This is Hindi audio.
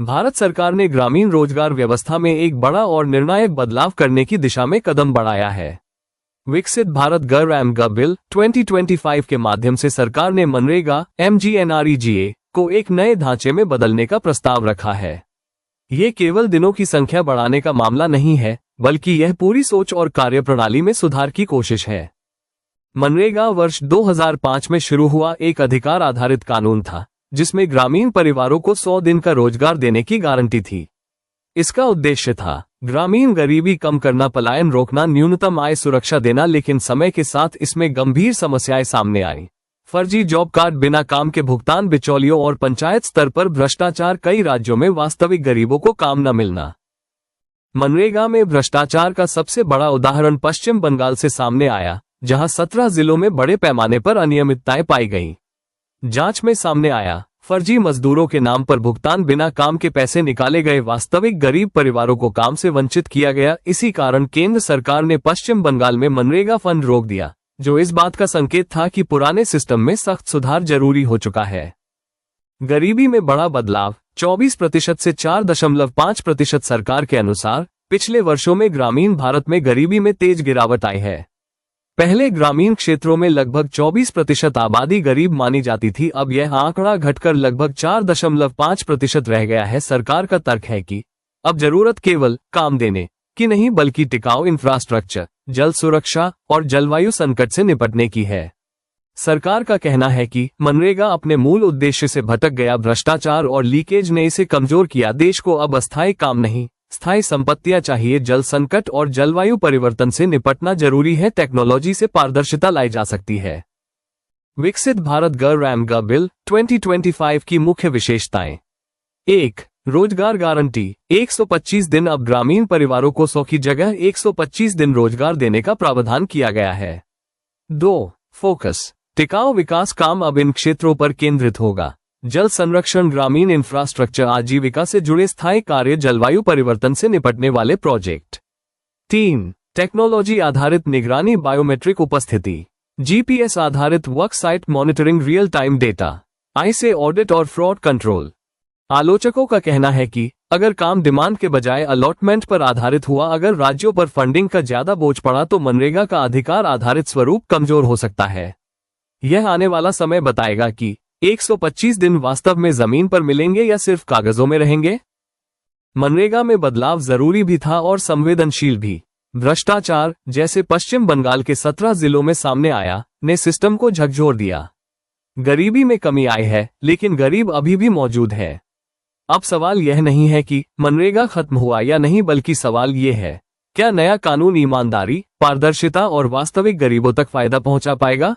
भारत सरकार ने ग्रामीण रोजगार व्यवस्था में एक बड़ा और निर्णायक बदलाव करने की दिशा में कदम बढ़ाया है। विकसित भारत गर बिल 2025 के माध्यम से सरकार ने मनरेगा MGNREGA को एक नए ढांचे में बदलने का प्रस्ताव रखा है। ये केवल दिनों की संख्या बढ़ाने का मामला नहीं है, बल्कि यह पूरी सोच और कार्यप्रणाली में सुधार की कोशिश है। मनरेगा वर्ष 2005 में शुरू हुआ एक अधिकार आधारित कानून था, जिसमें ग्रामीण परिवारों को 100 दिन का रोजगार देने की गारंटी थी। इसका उद्देश्य था ग्रामीण गरीबी कम करना, पलायन रोकना, न्यूनतम आय सुरक्षा देना, लेकिन समय के साथ इसमें गंभीर समस्याएं सामने आई। फर्जी जॉब कार्ड, बिना काम के भुगतान, बिचौलियों और पंचायत स्तर पर भ्रष्टाचार। कई राज्यों में वास्तविक गरीबों को काम न मिलना। मनरेगा में भ्रष्टाचार का सबसे बड़ा उदाहरण पश्चिम बंगाल से सामने आया, जहां 17 जिलों में बड़े पैमाने पर अनियमितताएं पाई गईं। जांच में सामने आया, फर्जी मजदूरों के नाम पर भुगतान, बिना काम के पैसे निकाले गए, वास्तविक गरीब परिवारों को काम से वंचित किया गया। इसी कारण केंद्र सरकार ने पश्चिम बंगाल में मनरेगा फंड रोक दिया, जो इस बात का संकेत था कि पुराने सिस्टम में सख्त सुधार जरूरी हो चुका है। गरीबी में बड़ा बदलाव 24% से 4.5%। सरकार के अनुसार पिछले वर्षों में ग्रामीण भारत में गरीबी में तेज गिरावट आई है। पहले ग्रामीण क्षेत्रों में लगभग 24% आबादी गरीब मानी जाती थी, अब यह आंकड़ा घटकर लगभग 4.5% रह गया है। सरकार का तर्क है कि अब जरूरत केवल काम देने की नहीं, बल्कि टिकाऊ इंफ्रास्ट्रक्चर, जल सुरक्षा और जलवायु संकट से निपटने की है। सरकार का कहना है कि मनरेगा अपने मूल उद्देश्य से भटक गया। भ्रष्टाचार और लीकेज ने इसे कमजोर किया। देश को अब अस्थायी काम नहीं, स्थायी संपत्तियां चाहिए। जल संकट और जलवायु परिवर्तन से निपटना जरूरी है। टेक्नोलॉजी से पारदर्शिता लाई जा सकती है। विकसित भारत गर बिल 2025 की मुख्य विशेषताएं। 1. रोजगार गारंटी 125 दिन। अब ग्रामीण परिवारों को 100 की जगह 125 दिन रोजगार देने का प्रावधान किया गया है। 2. फोकस टिकाऊ विकास। काम अब इन क्षेत्रों पर केंद्रित होगा। जल संरक्षण, ग्रामीण इंफ्रास्ट्रक्चर, आजीविका से जुड़े स्थायी कार्य, जलवायु परिवर्तन से निपटने वाले प्रोजेक्ट। 3. टेक्नोलॉजी आधारित निगरानी, बायोमेट्रिक उपस्थिति, GPS आधारित work site monitoring, real time data, ICE audit और फ्रॉड कंट्रोल। आलोचकों का कहना है कि अगर काम डिमांड के बजाय अलॉटमेंट पर आधारित हुआ, अगर राज्यों पर फंडिंग का ज्यादा बोझ पड़ा, तो मनरेगा का अधिकार आधारित स्वरूप कमजोर हो सकता है। यह आने वाला समय बताएगा कि 125 दिन वास्तव में जमीन पर मिलेंगे या सिर्फ कागजों में रहेंगे। मनरेगा में बदलाव जरूरी भी था और संवेदनशील भी। भ्रष्टाचार, जैसे पश्चिम बंगाल के 17 जिलों में सामने आया, ने सिस्टम को झकझोर दिया। गरीबी में कमी आई है, लेकिन गरीब अभी भी मौजूद है। अब सवाल यह नहीं है कि मनरेगा खत्म हुआ या नहीं, बल्कि सवाल यह है, क्या नया कानून ईमानदारी, पारदर्शिता और वास्तविक गरीबों तक फायदा पहुंचा पाएगा।